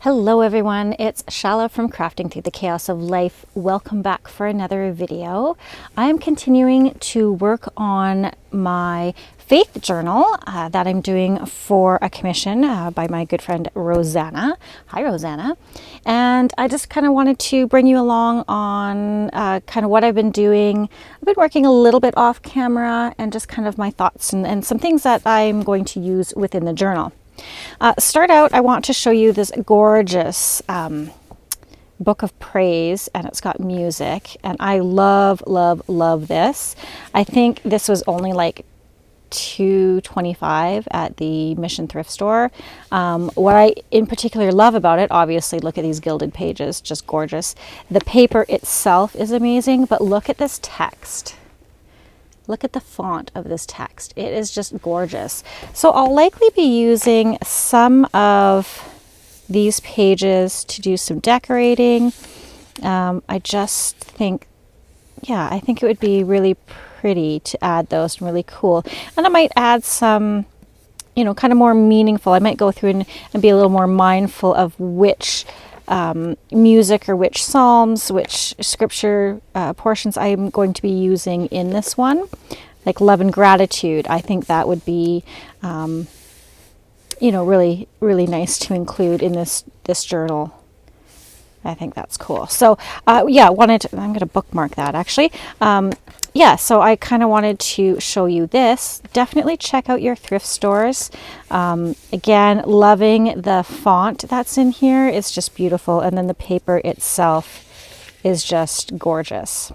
Hello everyone, it's Chala from Crafting Through the Chaos of Life. Welcome back for another video. I am continuing to work on my faith journal that I'm doing for a commission by my good friend Rosanna. Hi Rosanna. And I just kind of wanted to bring you along on kind of what I've been doing. I've been working a little bit off camera and just kind of my thoughts and some things that I'm going to use within the journal. Start out, I want to show you this gorgeous book of praise, and it's got music, and I love this. I think this was only like $2.25 at the Mission thrift store. What I in particular love about it, obviously, look at these gilded pages, just gorgeous. The paper itself is amazing, but look at this text. Look at the font of this text. It is just gorgeous. So I'll likely be using some of these pages to do some decorating. I just think, yeah, I think it would be really pretty to add those and really cool. And I might add some, you know, kind of more meaningful. I might go through and be a little more mindful of which music or which psalms, which scripture portions I'm going to be using in this one, like love and gratitude. I think that would be, you know, really nice to include in this journal. I think that's cool. So yeah, I'm going to bookmark that actually. Yeah, so I kind of wanted to show you this. Definitely check out your thrift stores. Again, loving the font that's in here. It's just beautiful. And then the paper itself is just gorgeous.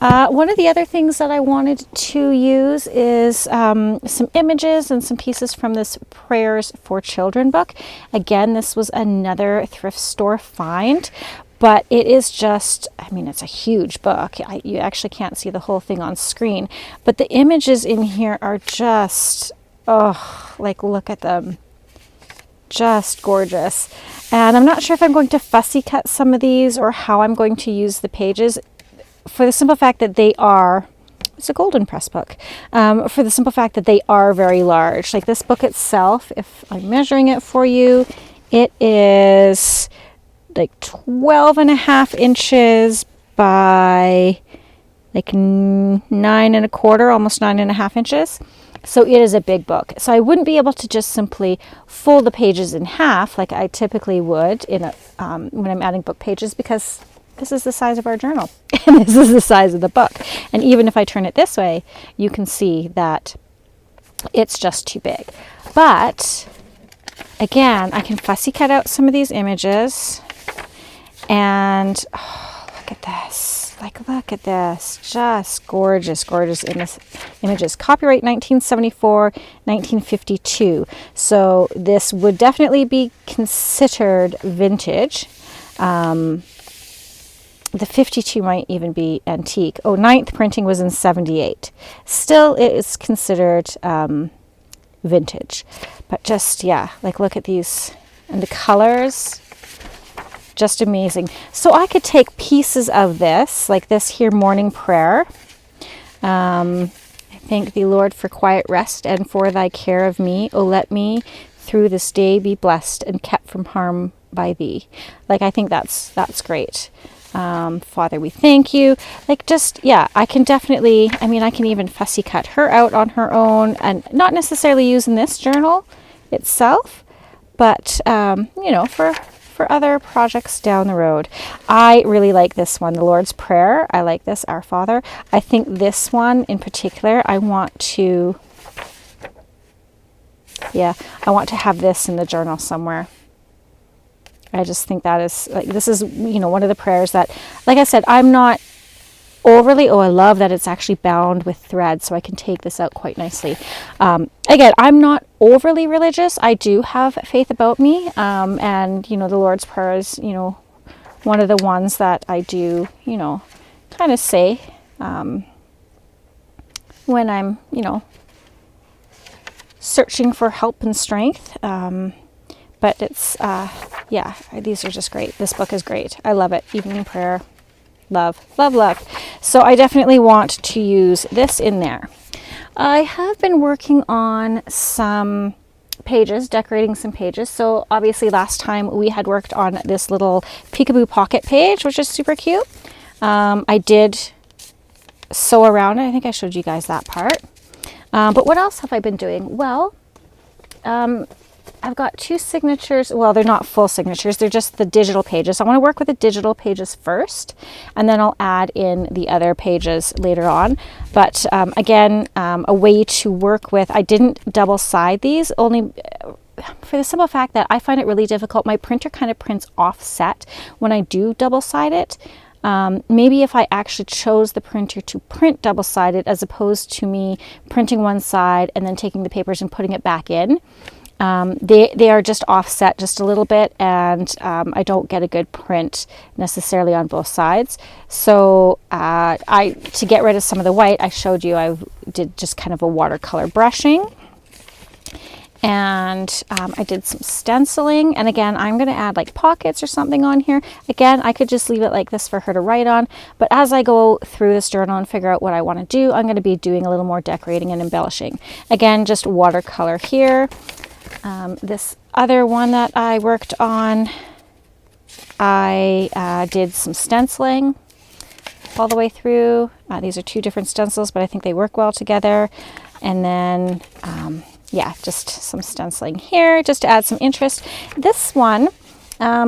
One of the other things that I wanted to use is some images and some pieces from this Prayers for Children book. Again, this was another thrift store find. But it is just, I mean, it's a huge book. You actually can't see the whole thing on screen. But the images in here are just, oh, like look at them. Just gorgeous. And I'm not sure if I'm going to fussy cut some of these or how I'm going to use the pages, for the simple fact that they are, it's a golden press book, for the simple fact that they are very large. Like this book itself, if I'm measuring it for you, it is like 12.5 inches by like 9.25, almost 9.5 inches. So it is a big book. So I wouldn't be able to just simply fold the pages in half like I typically would in a, when I'm adding book pages, because this is the size of our journal and this is the size of the book. And even if I turn it this way, you can see that it's just too big. But again, I can fussy cut out some of these images. And oh, look at this, like look at this, just gorgeous images. Copyright 1974, 1952. So this would definitely be considered vintage. The 52 might even be antique. Oh, 9th printing was in 78. Still, it is considered vintage. But just, yeah, like look at these and the colors. Just amazing. So I could take pieces of this, like this here morning prayer. I thank thee, Lord, for quiet rest and for thy care of me. Oh, let me through this day be blessed and kept from harm by thee. Like, I think that's great. Father, we thank you. Like, just, yeah, I can definitely, I mean, I can even fussy cut her out on her own and not necessarily use in this journal itself, but, you know, for other projects down the road. I really like this one, the Lord's Prayer. I like this, Our Father. I think this one in particular, I want to have this in the journal somewhere. I just think that is, like, this is, you know, one of the prayers that, like I said, I'm not overly, I love that it's actually bound with thread, so I can take this out quite nicely. Again, I'm not overly religious. I do have faith about me, and you know, the Lord's Prayer is, you know, one of the ones that I do, you know, kind of say when I'm, you know, searching for help and strength. But it's yeah, these are just great. This book is great. I love it. Evening prayer. Love. So I definitely want to use this in there. I have been working on some pages, decorating some pages. So obviously last time we had worked on this little peekaboo pocket page, which is super cute. I did sew around it. I think I showed you guys that part. But what else have I been doing? Well, I've got 2 signatures. Well, they're not full signatures. They're just the digital pages. I want to work with the digital pages first, and then I'll add in the other pages later on. But again, a way to work with, I didn't double side these, only for the simple fact that I find it really difficult. My printer kind of prints offset when I do double side it. Maybe if I actually chose the printer to print double-sided as opposed to me printing one side and then taking the papers and putting it back in. They are just offset just a little bit, and I don't get a good print necessarily on both sides. So to get rid of some of the white, I showed you I did just kind of a watercolor brushing. And I did some stenciling, and again I'm going to add like pockets or something on here. Again, I could just leave it like this for her to write on, but as I go through this journal and figure out what I want to do, I'm going to be doing a little more decorating and embellishing. Again, just watercolor here. This other one that I worked on, I did some stenciling all the way through. These are 2 different stencils, but I think they work well together. And then yeah, just some stenciling here just to add some interest. This one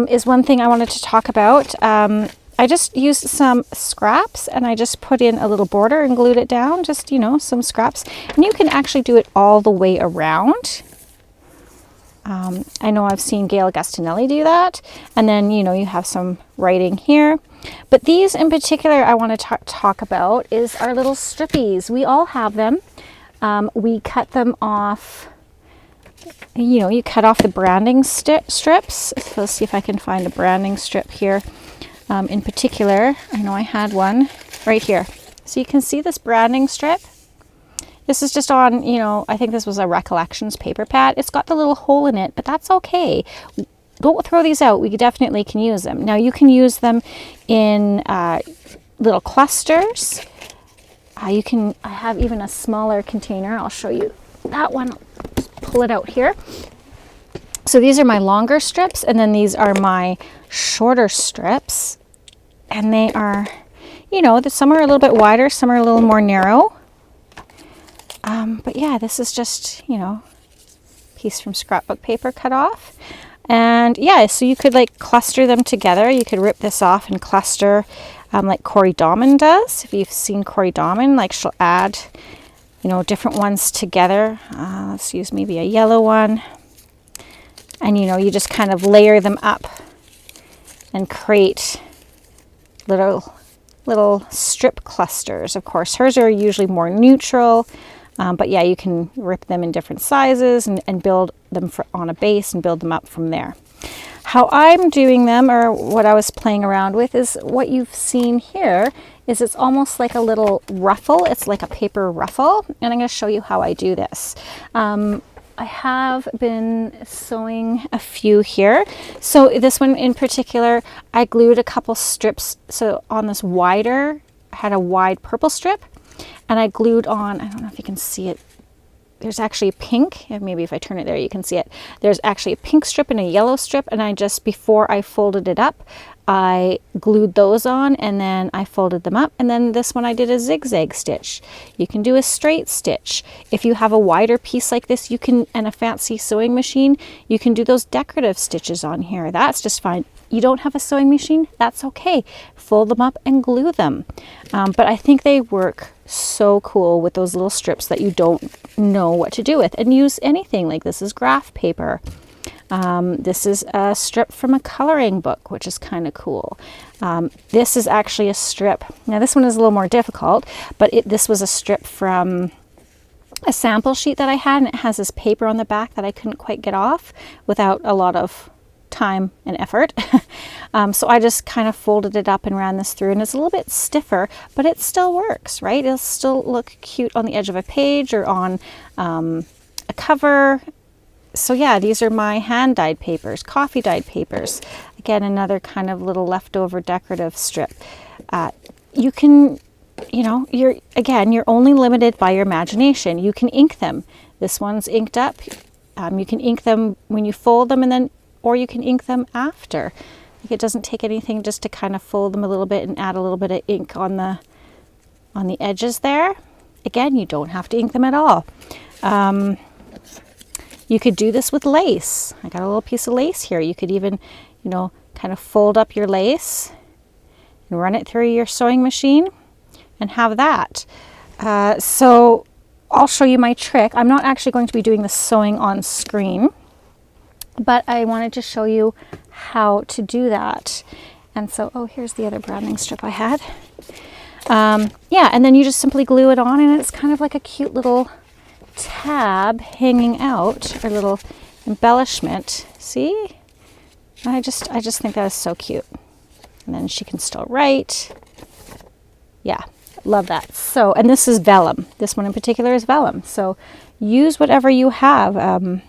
is one thing I wanted to talk about. I just used some scraps and I just put in a little border and glued it down, just, you know, some scraps. And you can actually do it all the way around. I know I've seen Gail Agostinelli do that. And then, you know, you have some writing here. But these in particular I want to talk about is our little strippies. We all have them. We cut them off, you know, you cut off the branding strips. So let's see if I can find a branding strip here. In particular, I know I had one right here. So you can see this branding strip. This is just on, you know, I think this was a Recollections paper pad. It's got the little hole in it, but that's okay. Don't throw these out. We definitely can use them. Now you can use them in little clusters. I have even a smaller container. I'll show you that one. Just pull it out here. So these are my longer strips, and then these are my shorter strips. And they are, you know, some are a little bit wider, some are a little more narrow. But yeah, this is just, you know, piece from scrapbook paper cut off. And yeah, so you could like cluster them together. You could rip this off and cluster like Corey Dahman does. If you've seen Corey Dahman, like she'll add, you know, different ones together. Let's use maybe a yellow one. And, you know, you just kind of layer them up and create little strip clusters. Of course, hers are usually more neutral. But yeah, you can rip them in different sizes and build them on a base and build them up from there. How I'm doing them, or what I was playing around with, is what you've seen here. Is it's almost like a little ruffle. It's like a paper ruffle, and I'm going to show you how I do this. I have been sewing a few here. So this one in particular, I glued a couple strips. So on this wider, I had a wide purple strip, and I glued on, I don't know if you can see it, there's actually a pink, maybe if I turn it there you can see it. There's actually a pink strip and a yellow strip, and I just, before I folded it up, I glued those on, and then I folded them up. And then this one I did a zigzag stitch. You can do a straight stitch. If you have a wider piece like this, you can, and a fancy sewing machine, you can do those decorative stitches on here. That's just fine. You don't have a sewing machine? That's okay. Fold them up and glue them. But I think they work so cool with those little strips that you don't know what to do with, and use anything. Like this is graph paper. This is a strip from a coloring book, which is kind of cool. This is actually a strip. Now this one is a little more difficult, but this was a strip from a sample sheet that I had, and it has this paper on the back that I couldn't quite get off without a lot of time and effort. So I just kind of folded it up and ran this through, and it's a little bit stiffer, but it still works, right? It'll still look cute on the edge of a page or on a cover. So yeah, these are my hand dyed papers, coffee dyed papers. Again, another kind of little leftover decorative strip. You can, you know, you're only limited by your imagination. You can ink them. This one's inked up. You can ink them when you fold them, and then, or you can ink them after. Like, it doesn't take anything just to kind of fold them a little bit and add a little bit of ink on the edges there. Again, you don't have to ink them at all. You could do this with lace. I got a little piece of lace here. You could even, you know, kind of fold up your lace and run it through your sewing machine and have that. So I'll show you my trick. I'm not actually going to be doing the sewing on screen, but I wanted to show you how to do that. And so, oh, here's the other branding strip I had. Yeah, and then you just simply glue it on, and it's kind of like a cute little tab hanging out, or little embellishment. See? I just think that is so cute. And then she can still write. Yeah, love that. So, and this is vellum. This one in particular is vellum. So use whatever you have.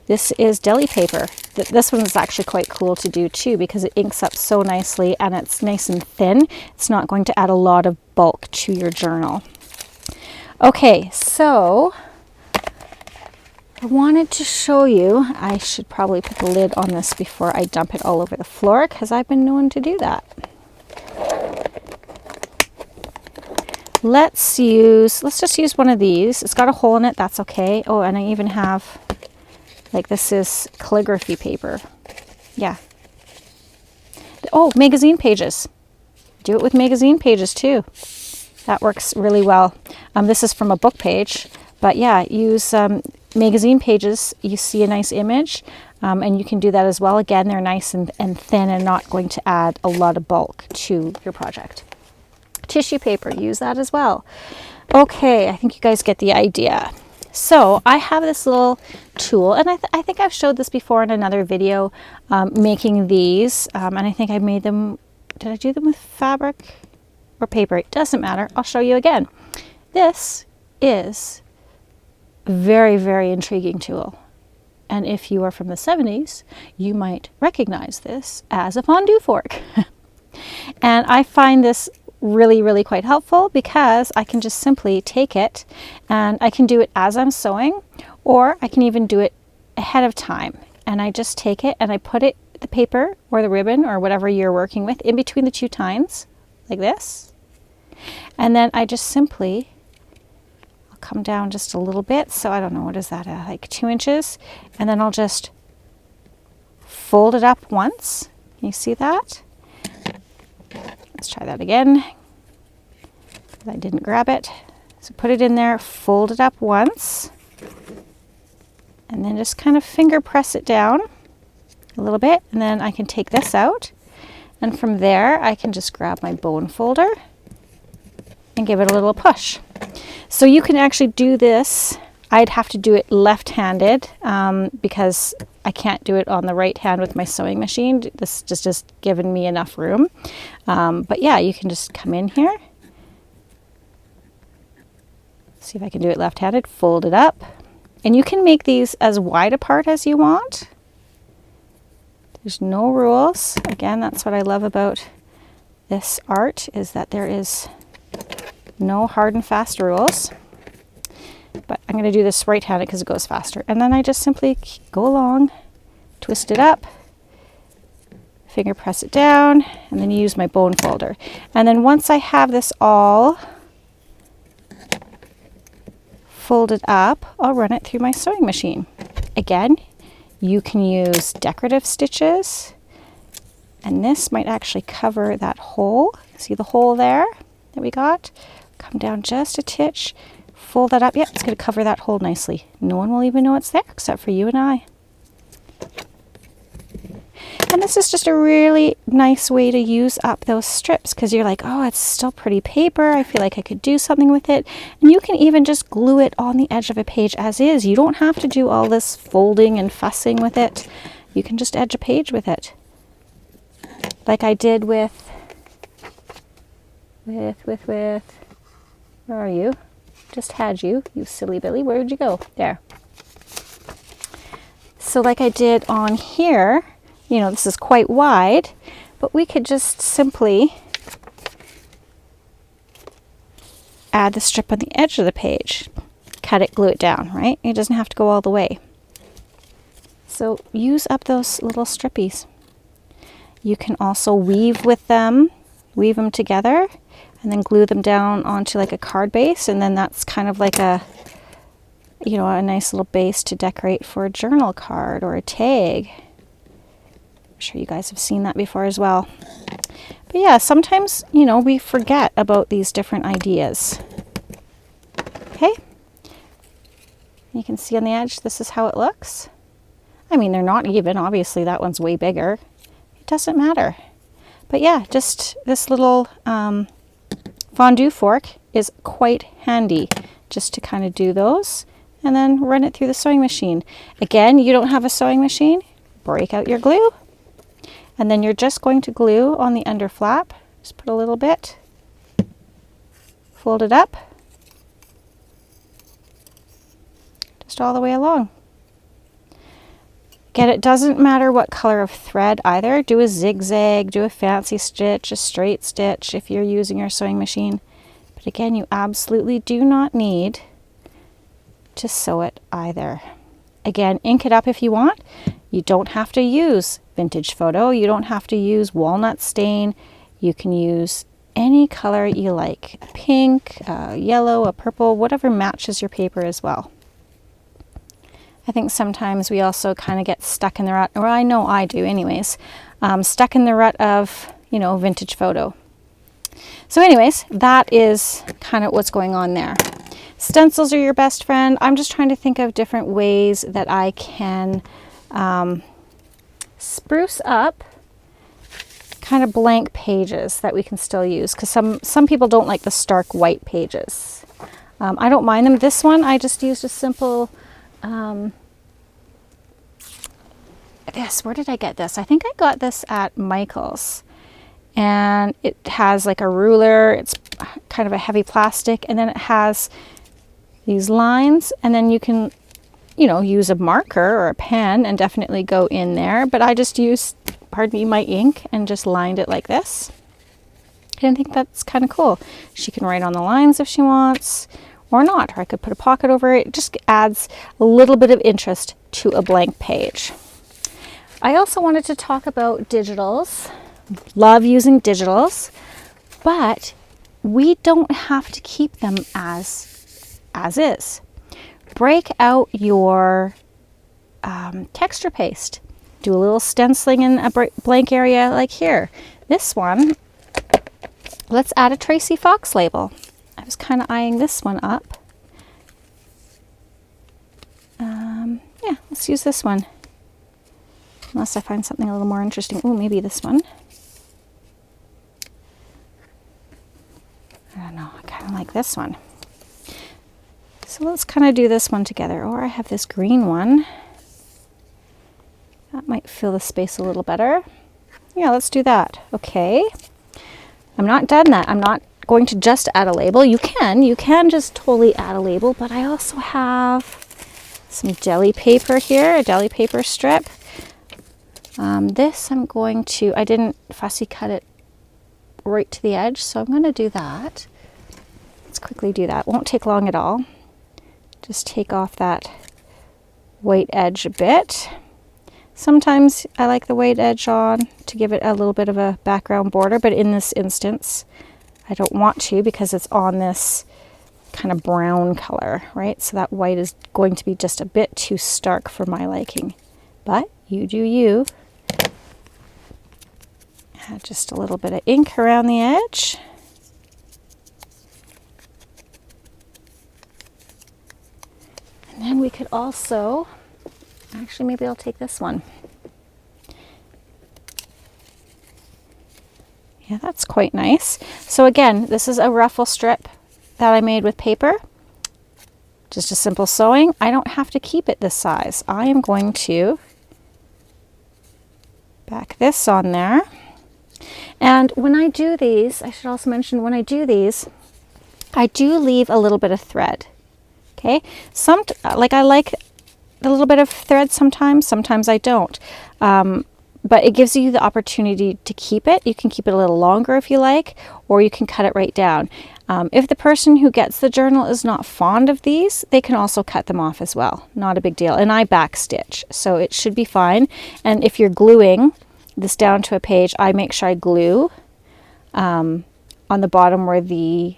This is deli paper. This one is actually quite cool to do too, because it inks up so nicely and it's nice and thin. It's not going to add a lot of bulk to your journal. Okay, so I wanted to show you, I should probably put the lid on this before I dump it all over the floor, because I've been known to do that. Let's just use one of these. It's got a hole in it, that's okay. Oh, and I even have, like, this is calligraphy paper. Yeah. Oh, magazine pages. Do it with magazine pages too. That works really well. This is from a book page, but yeah, use magazine pages. You see a nice image, and you can do that as well. Again, they're nice and thin and not going to add a lot of bulk to your project. Tissue paper, use that as well. Okay, I think you guys get the idea. So I have this little tool, and I think I've showed this before in another video, making these, and I think I made them, did I do them with fabric or paper? It doesn't matter, I'll show you again. This is a very, very intriguing tool, and if you are from the 70s, you might recognize this as a fondue fork. And I find this really, really quite helpful, because I can just simply take it, and I can do it as I'm sewing, or I can even do it ahead of time. And I just take it and I put it, the paper or the ribbon or whatever you're working with, in between the two tines, like this. And then I just simply, I'll come down just a little bit. So I don't know, what is that, like 2 inches? And then I'll just fold it up once. Can you see that? Let's try that again. I didn't grab it. So put it in there, fold it up once, and then just kind of finger press it down a little bit, and then I can take this out, and from there I can just grab my bone folder and give it a little push. So you can actually do this. I'd have to do it left-handed, because I can't do it on the right hand with my sewing machine. This is just giving me enough room. But yeah, you can just come in here. See if I can do it left-handed. Fold it up. And you can make these as wide apart as you want. There's no rules. Again, that's what I love about this art, is that there is no hard and fast rules. But I'm going to do this right-handed because it goes faster. And then I just simply go along, twist it up, finger press it down, and then use my bone folder. And then once I have this all folded up, I'll run it through my sewing machine. Again, you can use decorative stitches, and this might actually cover that hole. See the hole there that we got? Come down just a titch. Fold that up. Yep, it's going to cover that hole nicely. No one will even know it's there except for you and I. And this is just a really nice way to use up those strips, because you're like, oh, it's still pretty paper. I feel like I could do something with it. And you can even just glue it on the edge of a page as is. You don't have to do all this folding and fussing with it. You can just edge a page with it. Like I did with, where are you? Just had you, you silly Billy. Where did you go? There. So like I did on here, you know, this is quite wide, but we could just simply add the strip on the edge of the page, cut it, glue it down, right? It doesn't have to go all the way. So use up those little strippies. You can also weave with them, weave them together, and then glue them down onto like a card base, and then that's kind of like a, you know, a nice little base to decorate for a journal card or a tag. I'm sure you guys have seen that before as well. But yeah, sometimes, you know, we forget about these different ideas. Okay. You can see on the edge, this is how it looks. I mean, they're not even. Obviously, that one's way bigger. It doesn't matter. But yeah, just this little fondue fork is quite handy just to kind of do those and then run it through the sewing machine. Again, you don't have a sewing machine, break out your glue. And then you're just going to glue on the under flap. Just put a little bit, fold it up, just all the way along. Again, it doesn't matter what color of thread either. Do a zigzag, do a fancy stitch, a straight stitch if you're using your sewing machine. But again, you absolutely do not need to sew it either. Again, ink it up if you want. You don't have to use vintage photo. You don't have to use walnut stain. You can use any color you like. A pink, a yellow, a purple, whatever matches your paper as well. I think sometimes we also kind of get stuck in the rut, or I know I do anyways, stuck in the rut of, you know, vintage photo. So anyways, that is kind of what's going on there. Stencils are your best friend. I'm just trying to think of different ways that I can spruce up kind of blank pages that we can still use, because some people don't like the stark white pages. I don't mind them. This one I just used a simple where did I get this? I think I got this at Michael's, and it has like a ruler. It's kind of a heavy plastic, and then it has these lines, and then you can, you know, use a marker or a pen and definitely go in there. But I just used, pardon me, my ink and just lined it like this. And I think that's kind of cool. She can write on the lines if she wants, or not, or I could put a pocket over it. It just adds a little bit of interest to a blank page. I also wanted to talk about digitals. Love using digitals, but we don't have to keep them as is. Break out your texture paste. Do a little stenciling in a blank area like here. This one, let's add a Tracy Fox label. I was kind of eyeing this one up. Yeah, let's use this one. Unless I find something a little more interesting. Oh, maybe this one. I don't know, I kind of like this one. So let's kind of do this one together. Or I have this green one. That might fill the space a little better. Yeah, let's do that. Okay. I'm not done that. I'm not going to just add a label. You can just totally add a label, but I also have some deli paper here, a deli paper strip. This I'm going to, I didn't fussy cut it right to the edge, so I'm going to do that. Let's quickly do that. Won't take long at all. Just take off that white edge a bit. Sometimes I like the white edge on to give it a little bit of a background border, but in this instance I don't want to, because it's on this kind of brown color, right? So that white is going to be just a bit too stark for my liking. But you do you. Add just a little bit of ink around the edge. And then we could also, actually maybe I'll take this one. Yeah, that's quite nice. So again, this is a ruffle strip that I made with paper. Just a simple sewing. I don't have to keep it this size. I am going to back this on there. And when I do these, I should also mention, when I do these, I do leave a little bit of thread. Okay, I like a little bit of thread sometimes I don't. But it gives you the opportunity to keep it. You can keep it a little longer if you like, or you can cut it right down. If the person who gets the journal is not fond of these, they can also cut them off as well. Not a big deal. And I backstitch, so it should be fine. And if you're gluing this down to a page, I make sure I glue on the bottom where the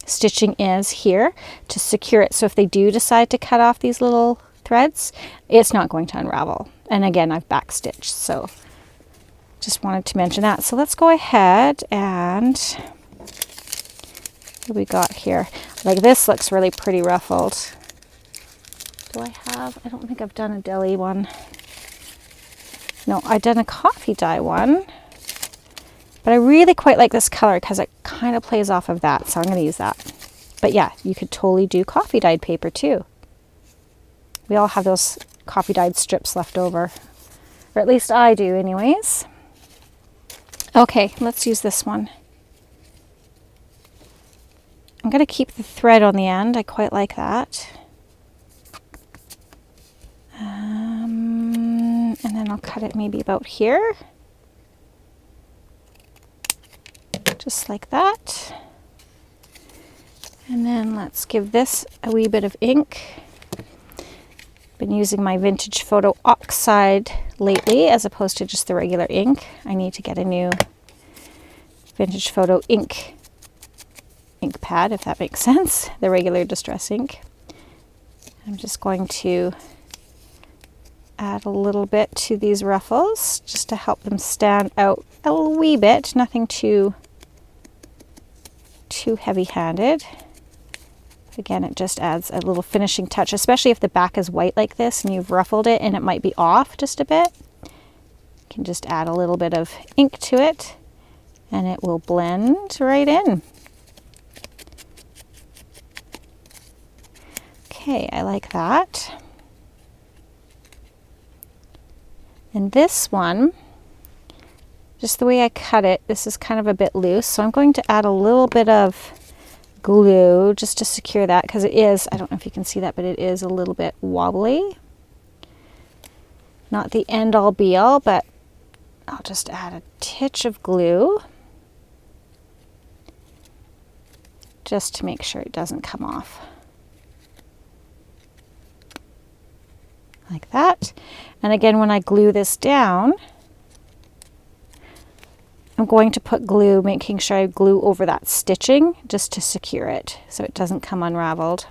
stitching is here to secure it. So if they do decide to cut off these little threads, it's not going to unravel. And again, I've backstitched, so just wanted to mention that. So let's go ahead and what do we got here? Like this looks really pretty ruffled. Do I don't think I've done a deli one. No, I've done a coffee dye one. But I really quite like this color because it kind of plays off of that, so I'm going to use that. But yeah, you could totally do coffee dyed paper too. We all have those coffee dyed strips left over. Or at least I do anyways. Okay, let's use this one. I'm going to keep the thread on the end. I quite like that. And then I'll cut it maybe about here. Just like that. And then let's give this a wee bit of ink. Been using my Vintage Photo Oxide lately as opposed to just the regular ink. I need to get a new Vintage Photo ink pad, if that makes sense. The regular Distress ink. I'm just going to add a little bit to these ruffles just to help them stand out a wee bit. Nothing too heavy-handed. Again, it just adds a little finishing touch, especially if the back is white like this and you've ruffled it and it might be off just a bit. You can just add a little bit of ink to it and it will blend right in. Okay, I like that. And this one, just the way I cut it, this is kind of a bit loose, so I'm going to add a little bit of glue just to secure that because it is, I don't know if you can see that, but it is a little bit wobbly. Not the end all be all, but I'll just add a titch of glue just to make sure it doesn't come off. Like that. And again, when I glue this down, I'm going to put glue, making sure I glue over that stitching just to secure it so it doesn't come unraveled.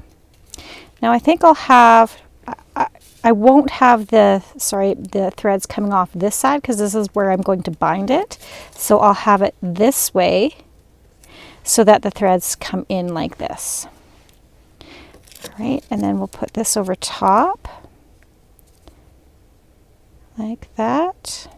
Now I think I'll have, I won't have the threads coming off this side because this is where I'm going to bind it. So I'll have it this way so that the threads come in like this. All right, and then we'll put this over top like that.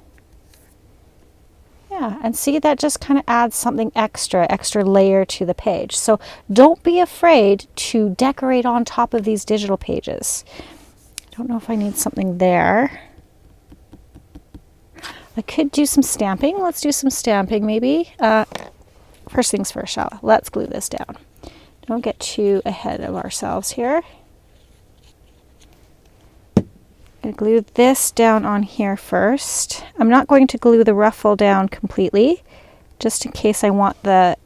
Yeah, and see, that just kind of adds something extra layer to the page. So don't be afraid to decorate on top of these digital pages. I don't know if I need something there. I could do some stamping. Let's do some stamping maybe. First things first, Chala. Let's glue this down. Don't get too ahead of ourselves here. I'm going to glue this down on here first. I'm not going to glue the ruffle down completely, just in case I want the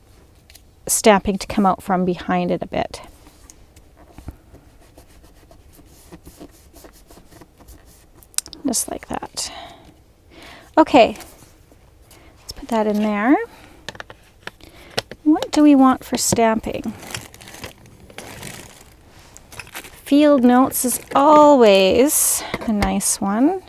stamping to come out from behind it a bit. Just like that. Okay, let's put that in there. What do we want for stamping? Field notes is always a nice one.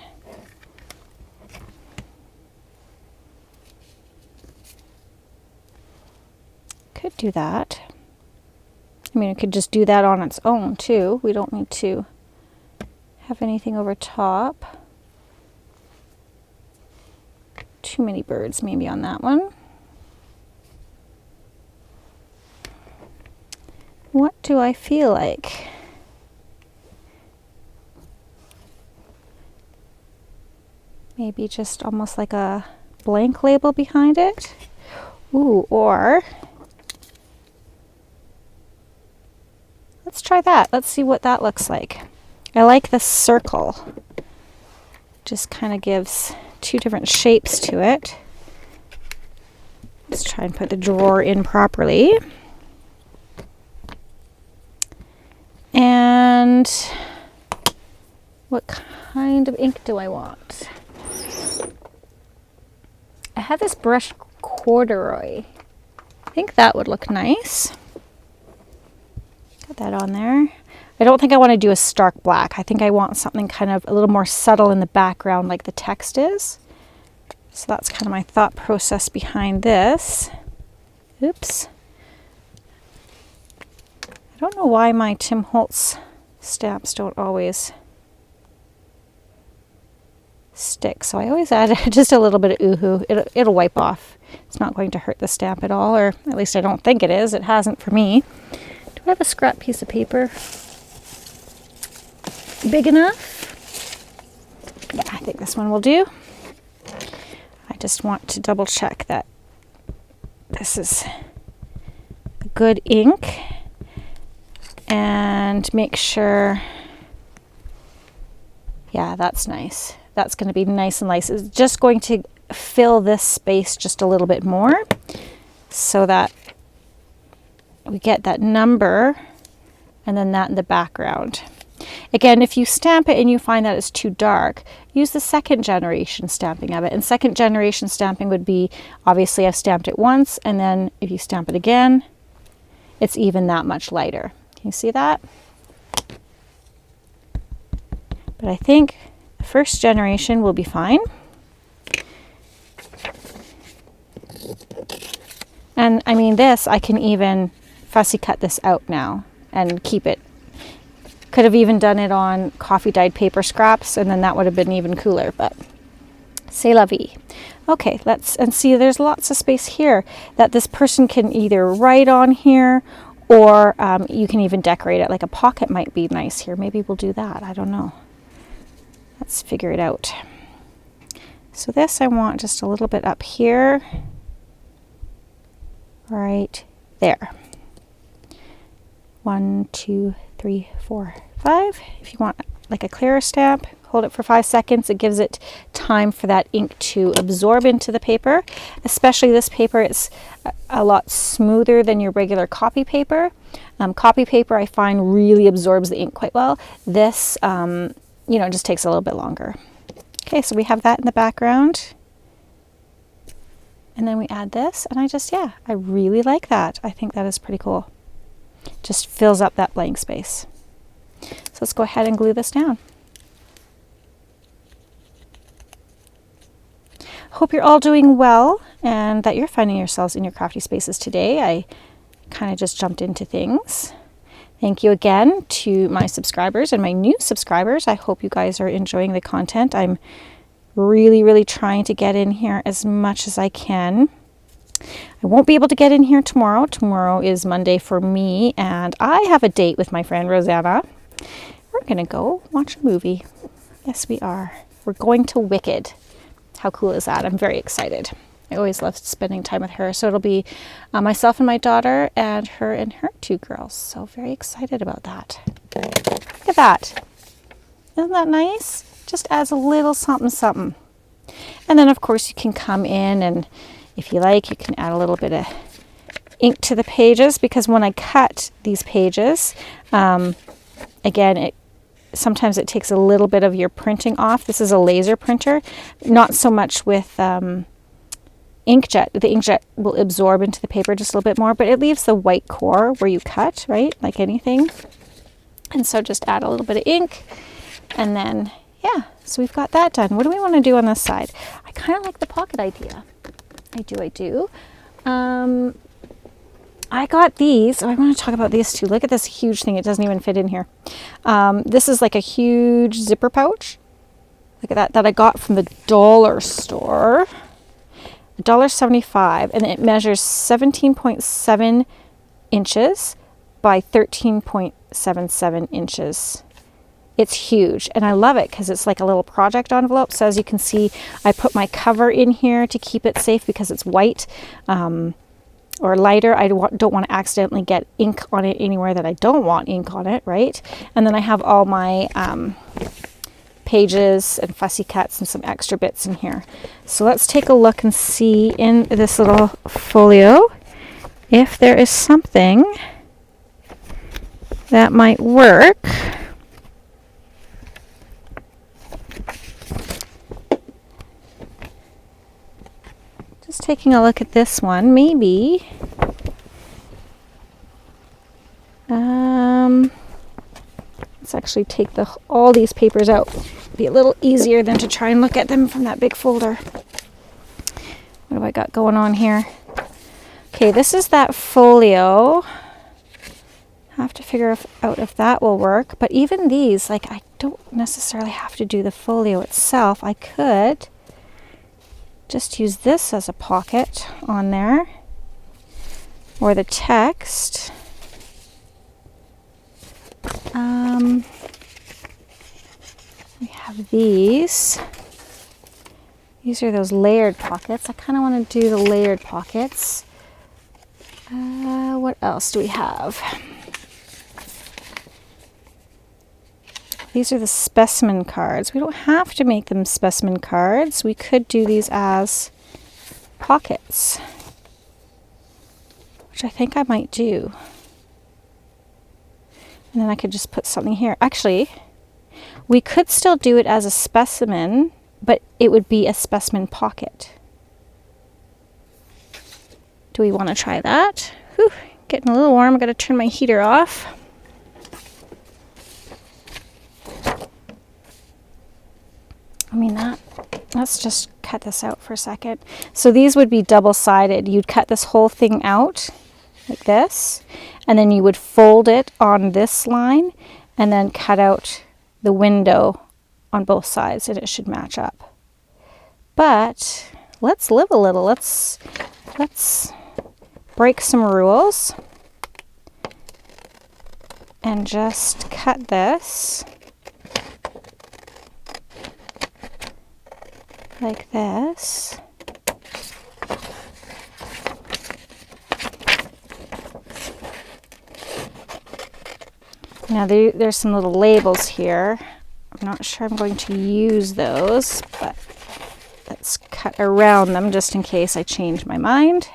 Could do that. I mean, I could just do that on its own too. We don't need to have anything over top. Too many birds maybe on that one. What do I feel like? Maybe just almost like a blank label behind it. Ooh, or let's try that. Let's see what that looks like. I like the circle. Just kind of gives two different shapes to it. Let's try and put the drawer in properly. And what kind of ink do I want? I have this brush corduroy. I think that would look nice. Got that on there. I don't think I want to do a stark black. I think I want something kind of a little more subtle in the background like the text is. So that's kind of my thought process behind this. Oops. I don't know why my Tim Holtz stamps don't always stick. So I always add just a little bit of oohoo. It'll wipe off. It's not going to hurt the stamp at all, or at least I don't think it is. It hasn't for me. Do I have a scrap piece of paper big enough? Yeah, I think this one will do. I just want to double check that this is a good ink and make sure, yeah, that's nice. That's going to be nice and nice. It's just going to fill this space just a little bit more so that we get that number and then that in the background. Again, if you stamp it and you find that it's too dark, use the second generation stamping of it. And second generation stamping would be, obviously I've stamped it once, and then if you stamp it again, it's even that much lighter. Can you see that? But I think the first generation will be fine. And I mean, this, I can even fussy cut this out now and keep it. Could have even done it on coffee dyed paper scraps, and then that would have been even cooler, but c'est la vie. Okay, and see, there's lots of space here that this person can either write on here, or you can even decorate it. Like a pocket might be nice here. Maybe we'll do that. I don't know. Let's figure it out. So this I want just a little bit up here. Right there. 1, 2, 3, 4, 5. If you want like a clearer stamp, hold it for 5 seconds. It gives it time for that ink to absorb into the paper. Especially this paper, it's a lot smoother than your regular copy paper. Copy paper I find really absorbs the ink quite well. This, you know, just takes a little bit longer. Okay, so we have that in the background. And then we add this, and I really like that. I think that is pretty cool. Just fills up that blank space. So let's go ahead and glue this down. Hope you're all doing well and that you're finding yourselves in your crafty spaces today. I kind of just jumped into things. Thank you again to my subscribers and my new subscribers. I hope you guys are enjoying the content. I'm really trying to get in here as much as I can. I won't be able to get in here tomorrow. Tomorrow is Monday for me, and I have a date with my friend Rosanna. We're going to go watch a movie. Yes, we are. We're going to Wicked. How cool is that? I'm very excited. I always love spending time with her. So it'll be myself and my daughter and her 2 girls. So very excited about that. Look at that. Isn't that nice? Just adds a little something. And then of course you can come in, and if you like, you can add a little bit of ink to the pages, because when I cut these pages, again, sometimes it takes a little bit of your printing off. This is a laser printer, not so much with inkjet. The inkjet will absorb into the paper just a little bit more, but it leaves the white core where you cut, right? Like anything. And so just add a little bit of ink, and then, yeah, so we've got that done. What do we want to do on this side? I kind of like the pocket idea. I do. I got these. Oh, I want to talk about these too. Look at this huge thing. It doesn't even fit in here. This is like a huge zipper pouch. Look at that I got from the dollar store. $1.75, and it measures 17.7 inches by 13.77 inches. It's huge, and I love it because it's like a little project envelope. So as you can see, I put my cover in here to keep it safe because it's white or lighter. I don't want to accidentally get ink on it anywhere that I don't want ink on it, right? And then I have all my pages and fussy cuts and some extra bits in here. So let's take a look and see in this little folio if there is something that might work. Just taking a look at this one, maybe. Let's actually take all these papers out. Be a little easier than to try and look at them from that big folder. What have I got going on here? Okay, this is that folio. Have to figure out if that will work. But even these, like, I don't necessarily have to do the folio itself. I could just use this as a pocket on there, or the text. We have these. These are those layered pockets. I kind of want to do the layered pockets. What else do we have? These are the specimen cards. We don't have to make them specimen cards. We could do these as pockets, which I think I might do. And then I could just put something here. Actually, we could still do it as a specimen, but it would be a specimen pocket. Do we want to try that? Whew, getting a little warm. I've got to turn my heater off. I mean, let's just cut this out for a second. So these would be double-sided. You'd cut this whole thing out like this, and then you would fold it on this line and then cut out the window on both sides, and it should match up. But let's live a little. Let's break some rules and just cut this like this. Now there's some little labels here. I'm not sure I'm going to use those, but let's cut around them just in case I change my mind.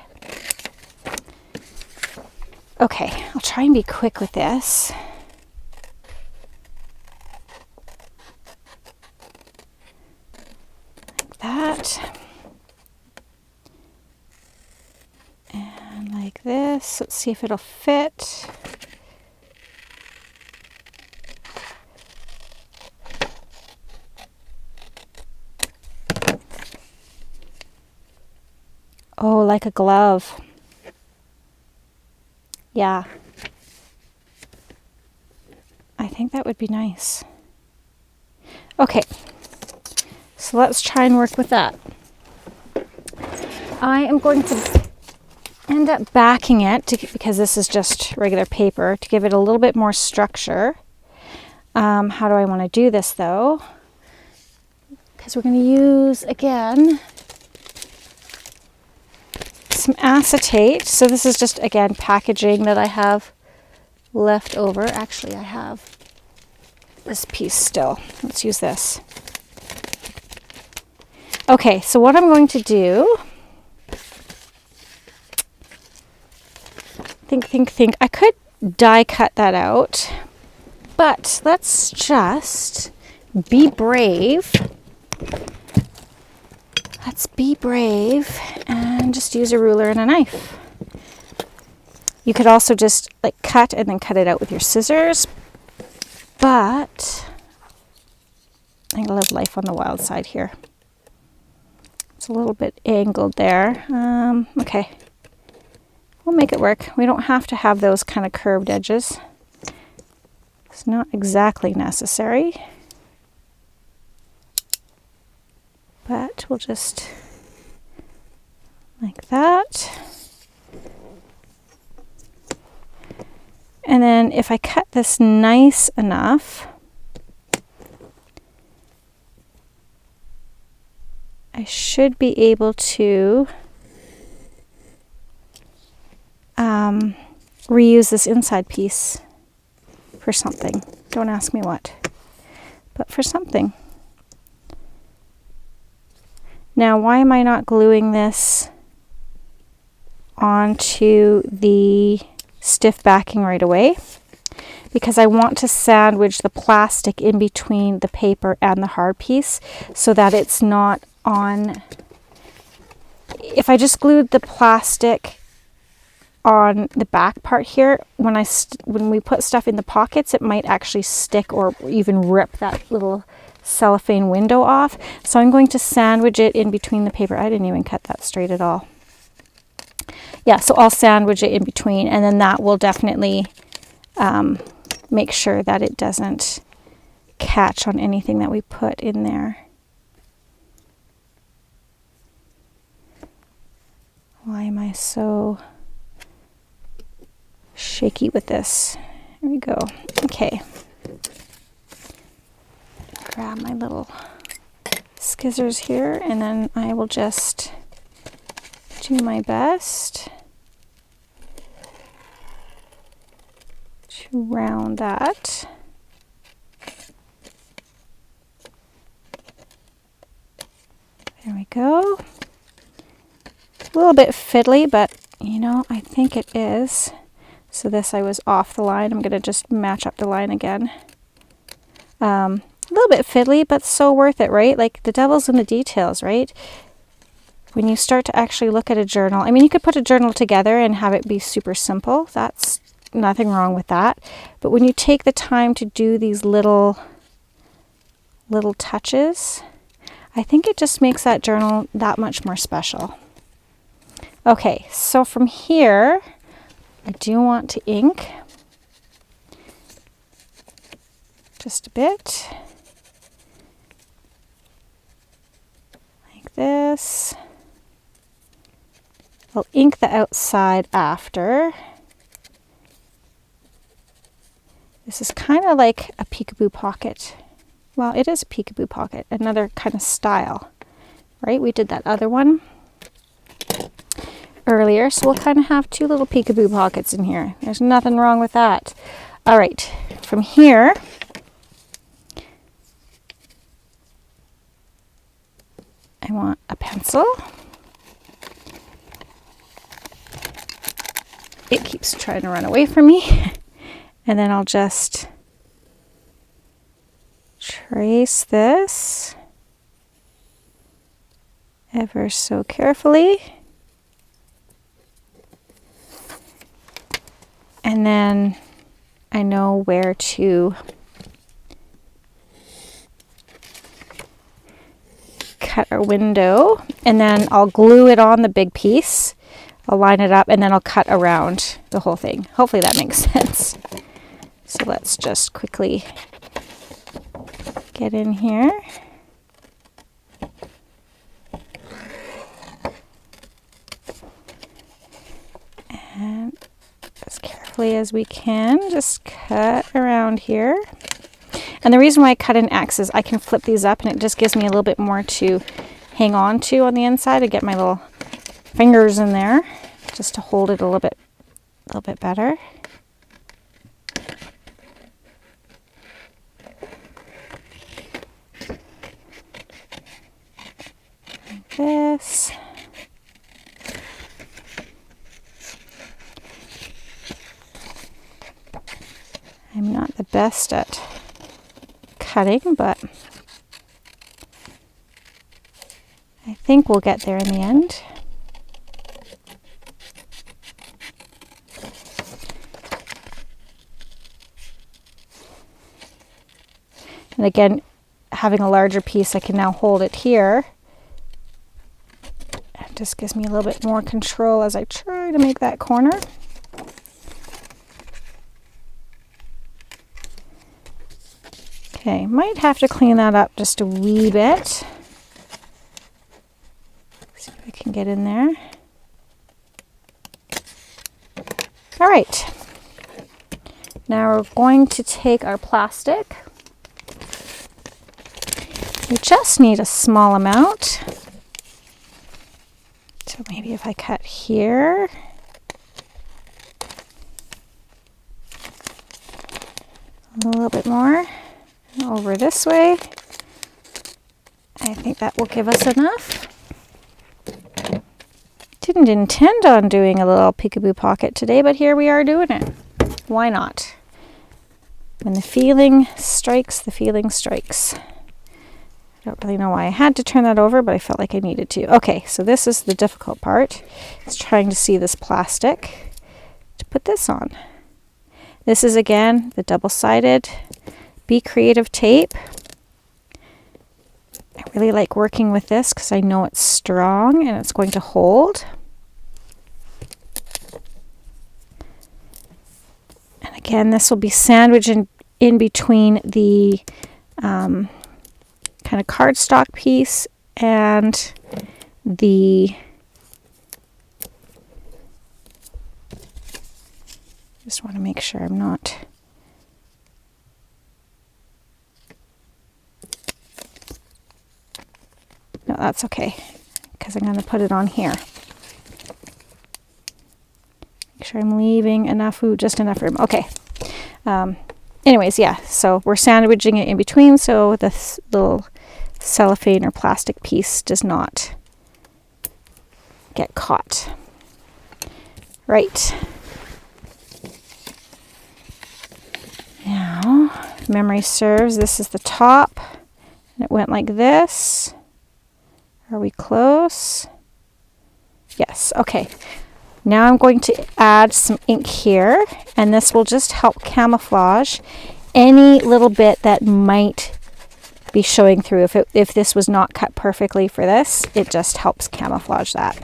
Okay, I'll try and be quick with this. Like that. And like this. Let's see if it'll fit. Oh, like a glove. Yeah. I think that would be nice. Okay. So let's try and work with that. I am going to end up backing it because this is just regular paper, to give it a little bit more structure. How do I want to do this though? Because we're going to use, again, some acetate. So this is just, again, packaging that I have left over. Actually, I have this piece still. Let's use this. Okay, so what I'm going to do, think. I could die cut that out, but let's just be brave. Let's be brave and just use a ruler and a knife. You could also just like cut and then cut it out with your scissors, but I'm gonna live life on the wild side here. It's a little bit angled there. Okay, we'll make it work. We don't have to have those kind of curved edges. It's not exactly necessary. But we'll just like that. And then if I cut this nice enough, I should be able to reuse this inside piece for something. Don't ask me what, but for something. Now, why am I not gluing this onto the stiff backing right away? because I want to sandwich the plastic in between the paper and the hard piece so that it's not on. If I just glued the plastic on the back part here, when we put stuff in the pockets, it might actually stick or even rip that little cellophane window off. So I'm going to sandwich it in between the paper. I didn't even cut that straight at all. Yeah, so I'll sandwich it in between, and then that will definitely make sure that it doesn't catch on anything that we put in there. Why am I so shaky with this? Here we go. Okay. Grab my little scissors here, and then I will just do my best to round that. There we go. A little bit fiddly, but you know, I think it is. So this, I was off the line. I'm going to just match up the line again. A little bit fiddly, but so worth it, right? Like, the devil's in the details, right? When you start to actually look at a journal, I mean, you could put a journal together and have it be super simple. That's nothing wrong with that. But when you take the time to do these little touches, I think it just makes that journal that much more special. Okay, so from here, I do want to ink just a bit, like this. I'll ink the outside after. This is kind of like a peekaboo pocket. Well, it is a peekaboo pocket, another kind of style, right? We did that other one earlier, so we'll kind of have two little peekaboo pockets in here. There's nothing wrong with that. All right, from here, I want a pencil. It keeps trying to run away from me. And then I'll just trace this ever so carefully. And then I know where to cut our window, and then I'll glue it on the big piece. I'll line it up, and then I'll cut around the whole thing. Hopefully that makes sense. So let's just quickly get in here. And as carefully as we can, just cut around here. And the reason why I cut an X is I can flip these up, and it just gives me a little bit more to hang on to on the inside. I get my little fingers in there just to hold it a little bit better. Like this. I'm not the best at cutting, but I think we'll get there in the end. And again, having a larger piece, I can now hold it here. It just gives me a little bit more control as I try to make that corner. Okay, might have to clean that up just a wee bit. See if I can get in there. All right. Now we're going to take our plastic. We just need a small amount. So maybe if I cut here. A little bit more. Over this way. I think that will give us enough. Didn't intend on doing a little peekaboo pocket today, but here we are doing it. Why not? When the feeling strikes, the feeling strikes. I don't really know why I had to turn that over, but I felt like I needed to. Okay, so this is the difficult part. It's trying to see this plastic to put this on. This is, again, the double-sided Be Creative tape. I really like working with this because I know it's strong and it's going to hold. And again, this will be sandwiched in between the kind of cardstock piece and the just want to make sure I'm not no, that's okay because I'm going to put it on here. Make sure I'm leaving enough, just enough room. Okay. Anyways, yeah, so we're sandwiching it in between so this little cellophane or plastic piece does not get caught. Right. Now, if memory serves, this is the top, and it went like this. Are we close? Yes, okay. Now I'm going to add some ink here, and this will just help camouflage any little bit that might be showing through. If this was not cut perfectly for this, it just helps camouflage that.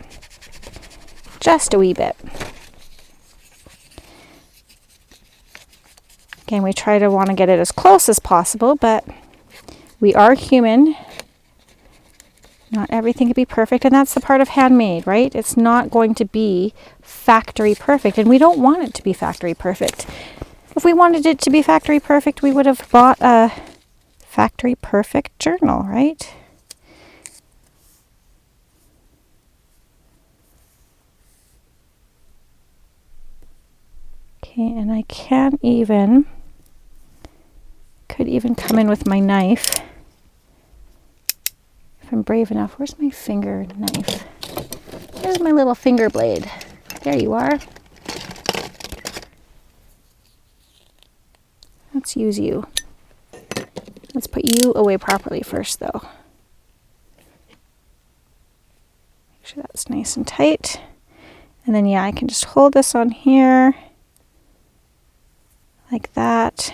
Just a wee bit. Again, we try to want to get it as close as possible, but we are human. Not everything can be perfect, and that's the part of handmade, right? It's not going to be factory perfect, and we don't want it to be factory perfect. If we wanted it to be factory perfect, we would have bought a factory perfect journal, right? Okay, and I could even come in with my knife. If I'm brave enough. Where's my finger knife? Here's my little finger blade. There you are. Let's use you. Let's put you away properly first, though. Make sure that's nice and tight. And then, yeah, I can just hold this on here like that.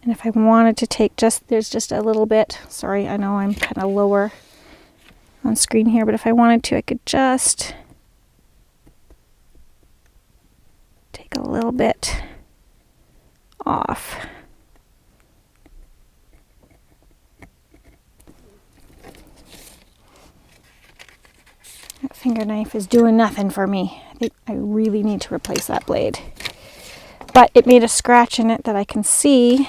And if I wanted to take there's just a little bit, sorry, I know I'm kind of lower on screen here, but if I wanted to, I could just take a little bit off. That finger knife is doing nothing for me. I think I really need to replace that blade. But it made a scratch in it that I can see.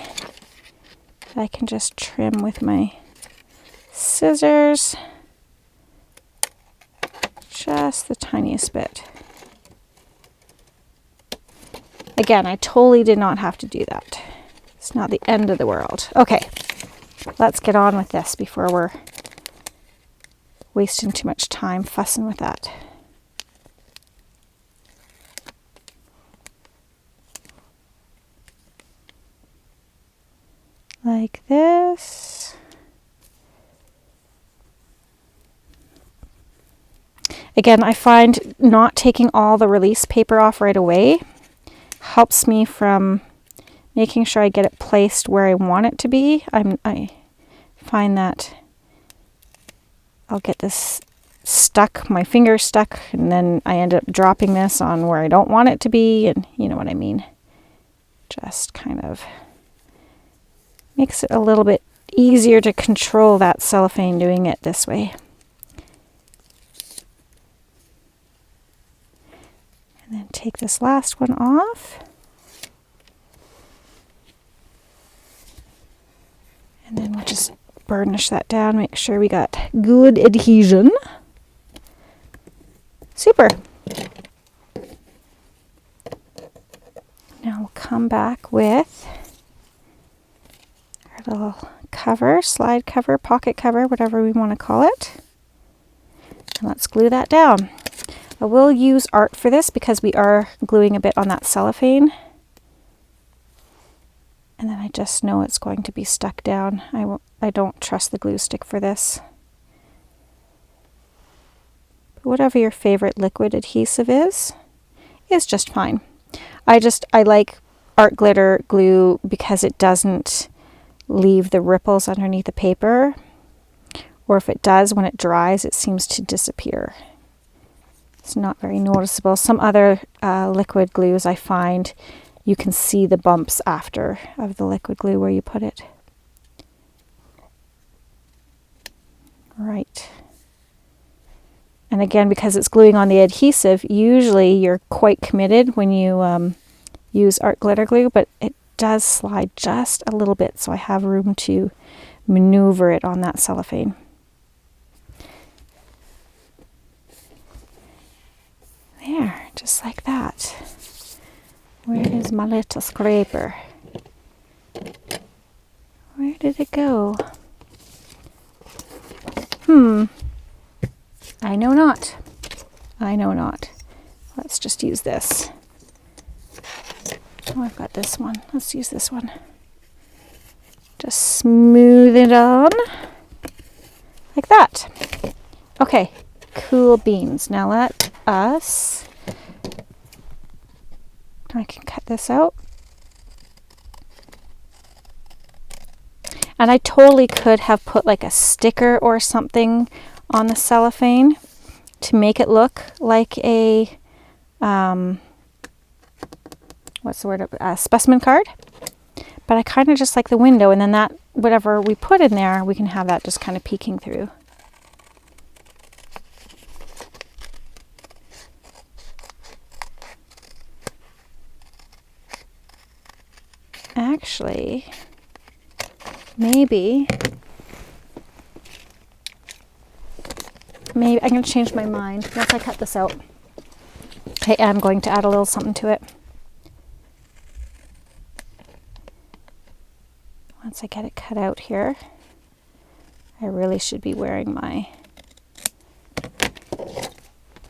I can just trim with my scissors. Just the tiniest bit. Again, I totally did not have to do that. It's not the end of the world. Okay, let's get on with this before we're wasting too much time fussing with that. Like this. Again, I find not taking all the release paper off right away helps me from making sure I get it placed where I want it to be. I find that I'll get this stuck, my finger stuck, and then I end up dropping this on where I don't want it to be, and you know what I mean. Just kind of makes it a little bit easier to control that cellophane doing it this way. And then take this last one off. And then we'll just burnish that down, make sure we got good adhesion. Super. Now we'll come back with our little cover, slide cover, pocket cover, whatever we want to call it. And let's glue that down. I will use art for this because we are gluing a bit on that cellophane. And then I just know it's going to be stuck down. I don't trust the glue stick for this. But whatever your favorite liquid adhesive is just fine. I like art glitter glue because it doesn't leave the ripples underneath the paper. Or if it does, when it dries, it seems to disappear. It's not very noticeable. Some other liquid glues I find you can see the bumps after of the liquid glue where you put it. Right. And again, because it's gluing on the adhesive, usually you're quite committed when you use art glitter glue, but it does slide just a little bit, so I have room to maneuver it on that cellophane. There, just like that. Where is my little scraper? Where did it go? I know not. I know not. Let's just use this. Oh, I've got this one. Let's use this one. Just smooth it on. Like that. Okay, cool beans. Now let us... I can cut this out. And I totally could have put like a sticker or something on the cellophane to make it look like a, what's the word, a specimen card. But I kind of just like the window, and then that, whatever we put in there, we can have that just kind of peeking through. Actually, maybe I'm going to change my mind once I cut this out. I am going to add a little something to it. Once I get it cut out here, I really should be wearing my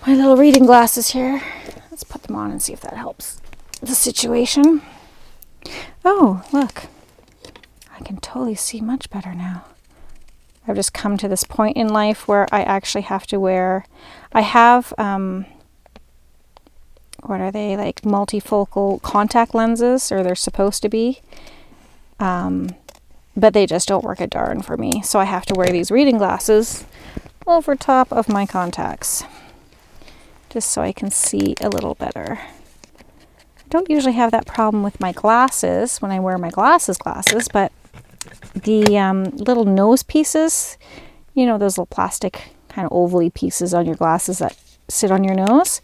little reading glasses here. Let's put them on and see if that helps the situation. Oh, look. I can totally see much better now. I've just come to this point in life where I actually have to wear... I have, what are they, like multifocal contact lenses, or they're supposed to be. But they just don't work a darn for me. So I have to wear these reading glasses over top of my contacts, just so I can see a little better. I don't usually have that problem with my glasses when I wear my glasses, but the little nose pieces, you know, those little plastic kind of ovally pieces on your glasses that sit on your nose,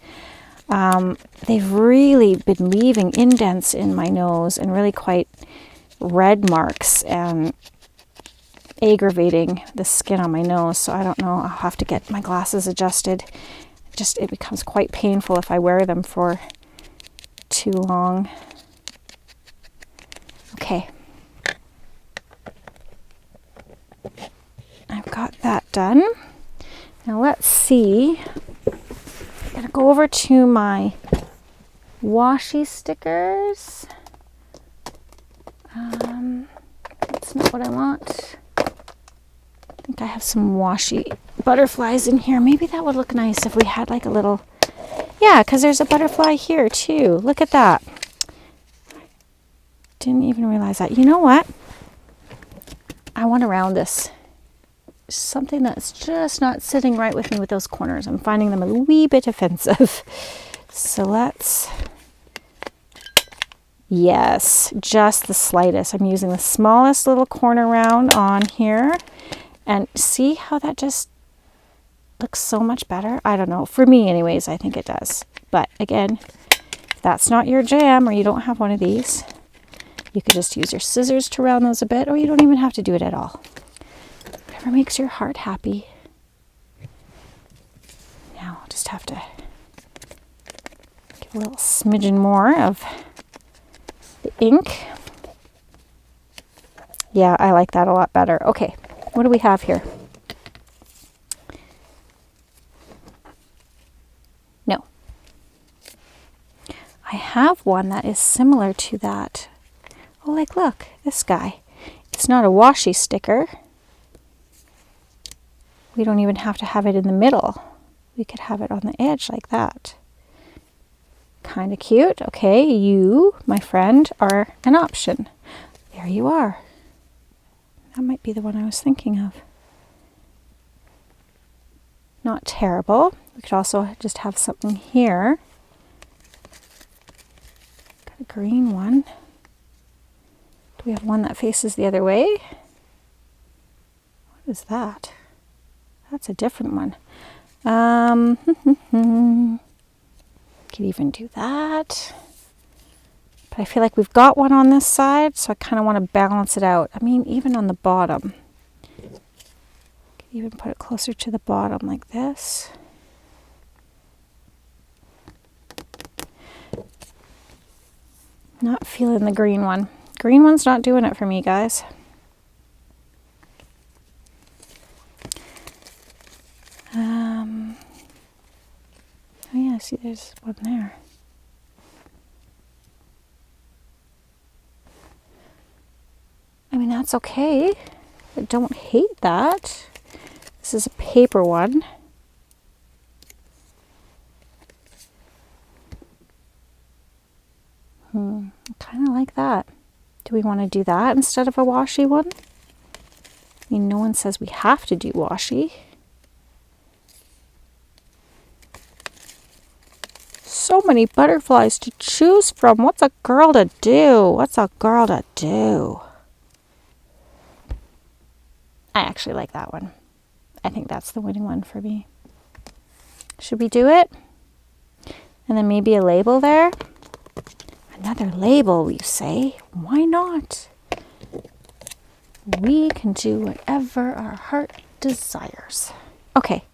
they've really been leaving indents in my nose and really quite red marks and aggravating the skin on my nose. So I don't know, I'll have to get my glasses adjusted. It becomes quite painful if I wear them for too long. Okay. I've got that done. Now let's see. I'm gonna go over to my washi stickers. That's not what I want. I think I have some washi butterflies in here. Maybe that would look nice if we had like a little... Yeah, because there's a butterfly here too. Look at that. Didn't even realize that. You know what? I want to round this. Something that's just not sitting right with me with those corners. I'm finding them a wee bit offensive. So let's... Yes, just the slightest. I'm using the smallest little corner round on here. And see how that just looks so much better? I don't know. For me anyways, I think it does. But again, if that's not your jam or you don't have one of these, you could just use your scissors to round those a bit, or you don't even have to do it at all. Whatever makes your heart happy. Now I'll just have to give a little smidgen more of the ink. Yeah, I like that a lot better. Okay, what do we have here? No. I have one that is similar to that. Oh, like, look, this guy. It's not a washi sticker. We don't even have to have it in the middle. We could have it on the edge like that. Kind of cute. Okay, you, my friend, are an option. There you are. That might be the one I was thinking of. Not terrible. We could also just have something here. Got a green one. Do we have one that faces the other way? What is that? That's a different one. Could even do that. But I feel like we've got one on this side, so I kind of want to balance it out. I mean, even on the bottom. Could even put it closer to the bottom like this. Not feeling the green one. Green one's not doing it for me, guys. Oh yeah, see there's one there. I mean, that's okay. I don't hate that. This is a paper one. I kind of like that. Do we want to do that instead of a washi one? I mean, no one says we have to do washi. So many butterflies to choose from. What's a girl to do? What's a girl to do? I actually like that one. I think that's the winning one for me. Should we do it? And then maybe a label there? Another label, you say? Why not? We can do whatever our heart desires. Okay.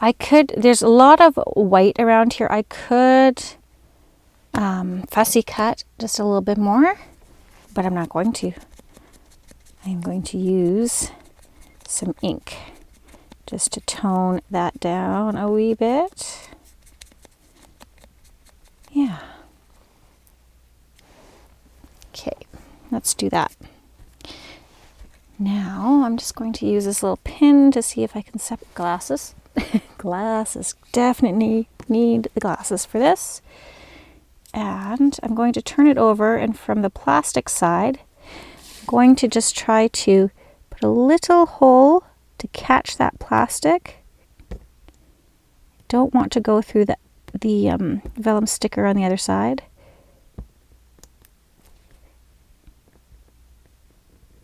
I could, there's a lot of white around here. I could fussy cut just a little bit more, but I'm not going to. I'm going to use some ink just to tone that down a wee bit. Yeah. Okay, let's do that. Now I'm just going to use this little pin to see if I can separate glasses. Glasses, definitely need the glasses for this. And I'm going to turn it over, and from the plastic side, I'm going to just try to put a little hole to catch that plastic. Don't want to go through the vellum sticker on the other side.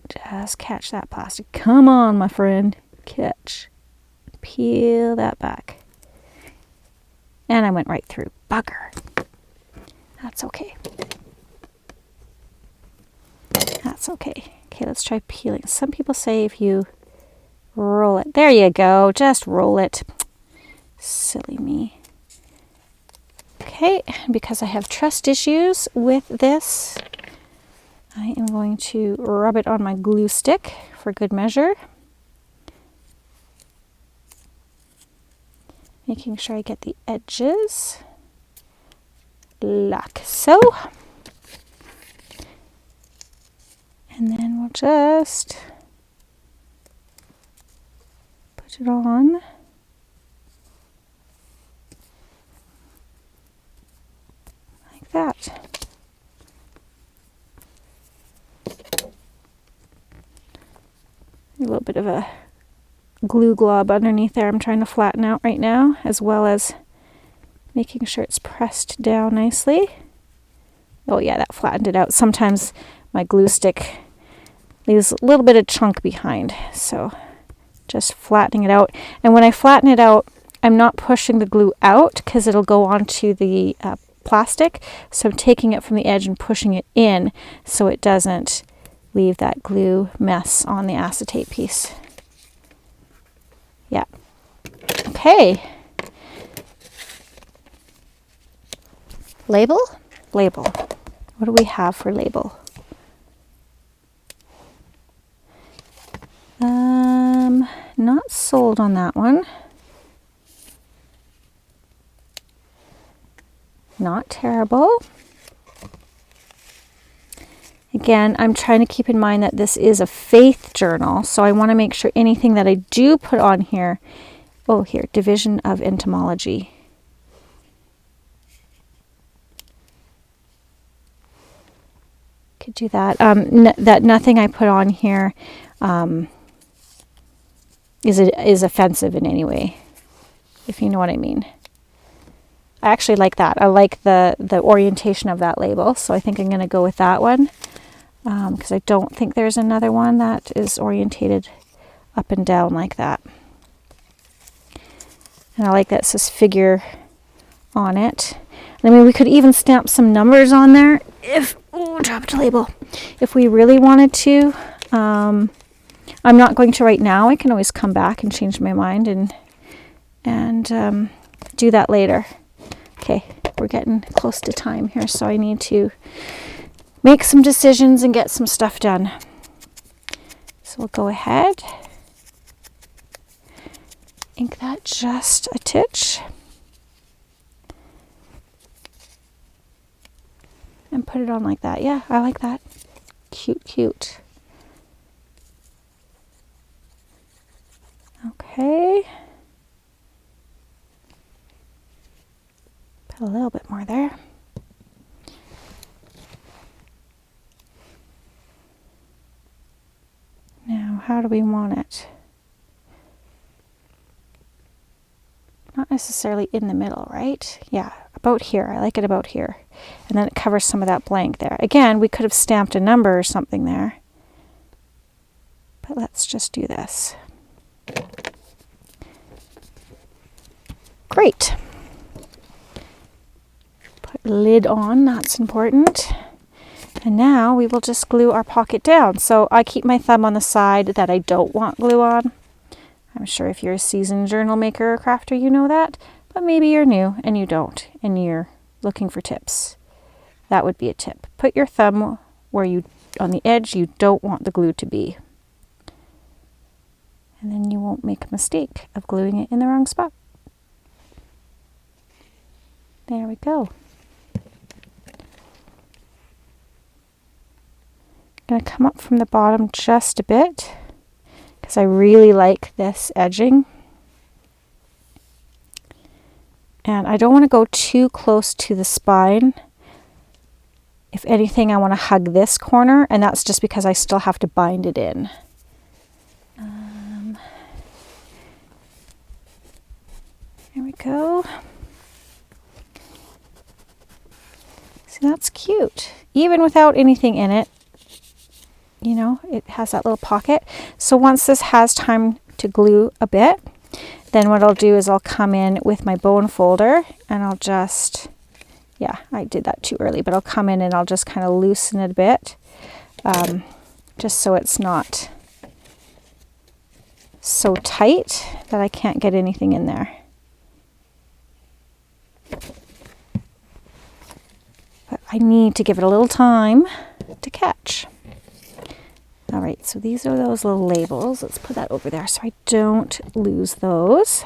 Just catch that plastic. Come on, my friend. Catch. Peel that back. And I went right through. Bugger. That's okay. That's okay. Okay, let's try peeling. Some people say if you roll it. There you go. Just roll it. Silly me. Okay, because I have trust issues with this, I am going to rub it on my glue stick for good measure. Making sure I get the edges, like so. And then we'll just put it on. Like that. A little bit of a glue glob underneath there I'm trying to flatten out right now, as well as making sure it's pressed down nicely. Oh yeah, that flattened it out. Sometimes my glue stick leaves a little bit of chunk behind, so just flattening it out. And when I flatten it out, I'm not pushing the glue out because it'll go onto the plastic, so I'm taking it from the edge and pushing it in so it doesn't leave that glue mess on the acetate piece. Yeah. Okay. Label? Label. What do we have for label? Not sold on that one. Not terrible. again, I'm trying to keep in mind that this is a faith journal, so I want to make sure anything that I do put on here, oh, here, division of entomology. Could do that. That nothing I put on here is offensive in any way, if you know what I mean. I actually like that. I like the orientation of that label, so I think I'm going to go with that one, because I don't think there's another one that is orientated up and down like that. And I like that it says figure on it. I mean, we could even stamp some numbers on there if, oh, dropped a label, if we really wanted to. I'm not going to right now. I can always come back and change my mind and do that later. Okay, we're getting close to time here, so I need to make some decisions and get some stuff done. So we'll go ahead, ink that just a titch, and put it on like that. Yeah, I like that. Cute, cute. Okay. Put a little bit more there. Now, how do we want it? Not necessarily in the middle, right? Yeah, about here. I like it about here. And then it covers some of that blank there. Again, we could have stamped a number or something there. But let's just do this. Great. Put a lid on, that's important. And now we will just glue our pocket down. So I keep my thumb on the side that I don't want glue on. I'm sure if you're a seasoned journal maker or crafter, you know that, but maybe you're new and you don't, and you're looking for tips. That would be a tip. Put your thumb where you, on the edge, you don't want the glue to be. And then you won't make a mistake of gluing it in the wrong spot. There we go. I'm going to come up from the bottom just a bit because I really like this edging. And I don't want to go too close to the spine. If anything, I want to hug this corner, and that's just because I still have to bind it in. There we go. See, that's cute. Even without anything in it, you know, it has that little pocket. So once this has time to glue a bit, then what I'll do is I'll come in with my bone folder and I'll just, yeah, I did that too early, but I'll come in and I'll just kind of loosen it a bit, just so it's not so tight that I can't get anything in there. But I need to give it a little time to catch. All right, so these are those little labels. Let's put that over there so I don't lose those.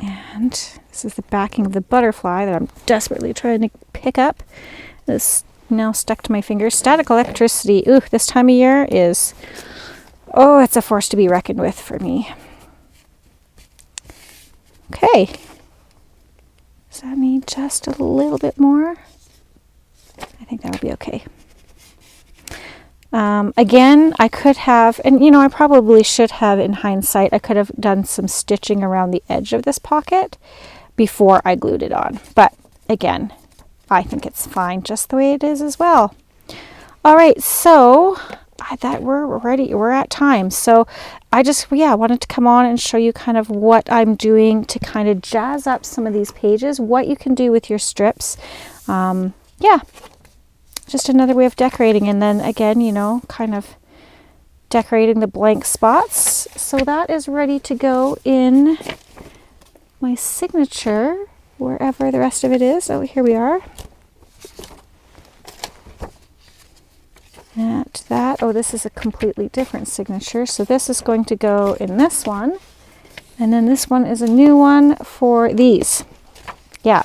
And this is the backing of the butterfly that I'm desperately trying to pick up. This now stuck to my fingers. Static electricity. Ooh, this time of year is, oh, it's a force to be reckoned with for me. Okay. Does that need just a little bit more? I think that'll be okay. Again, I could have, and you know, I probably should have in hindsight, I could have done some stitching around the edge of this pocket before I glued it on. But again, I think it's fine just the way it is as well. All right, so I thought we're ready, we're at time. So I just, yeah, wanted to come on and show you kind of what I'm doing to kind of jazz up some of these pages, what you can do with your strips. Yeah. Just another way of decorating, and then again, you know, kind of decorating the blank spots. So that is ready to go in my signature, wherever the rest of it is. Oh, here we are. At that, oh, this is a completely different signature. So this is going to go in this one, and then this one is a new one for these. Yeah,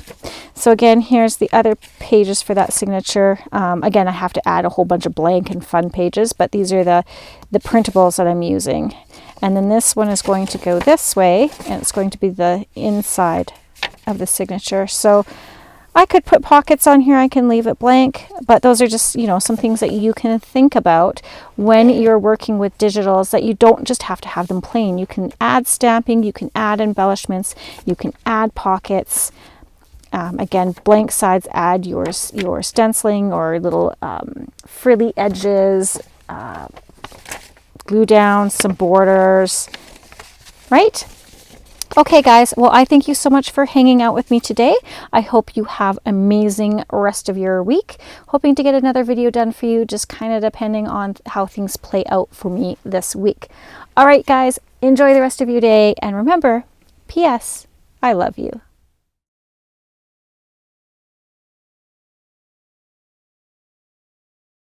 So again, here's the other pages for that signature. Again, I have to add a whole bunch of blank and fun pages, but these are the printables that I'm using. And then this one is going to go this way, and it's going to be the inside of the signature. So I could put pockets on here, I can leave it blank, but those are just, you know, some things that you can think about when you're working with digitals, that you don't just have to have them plain. You can add stamping, you can add embellishments, you can add pockets. Again, blank sides, add your stenciling or little frilly edges, glue down some borders, right? Okay, guys, well, I thank you so much for hanging out with me today. I hope you have an amazing rest of your week. Hoping to get another video done for you, just kind of depending on how things play out for me this week. All right, guys, enjoy the rest of your day. And remember, P.S. I love you.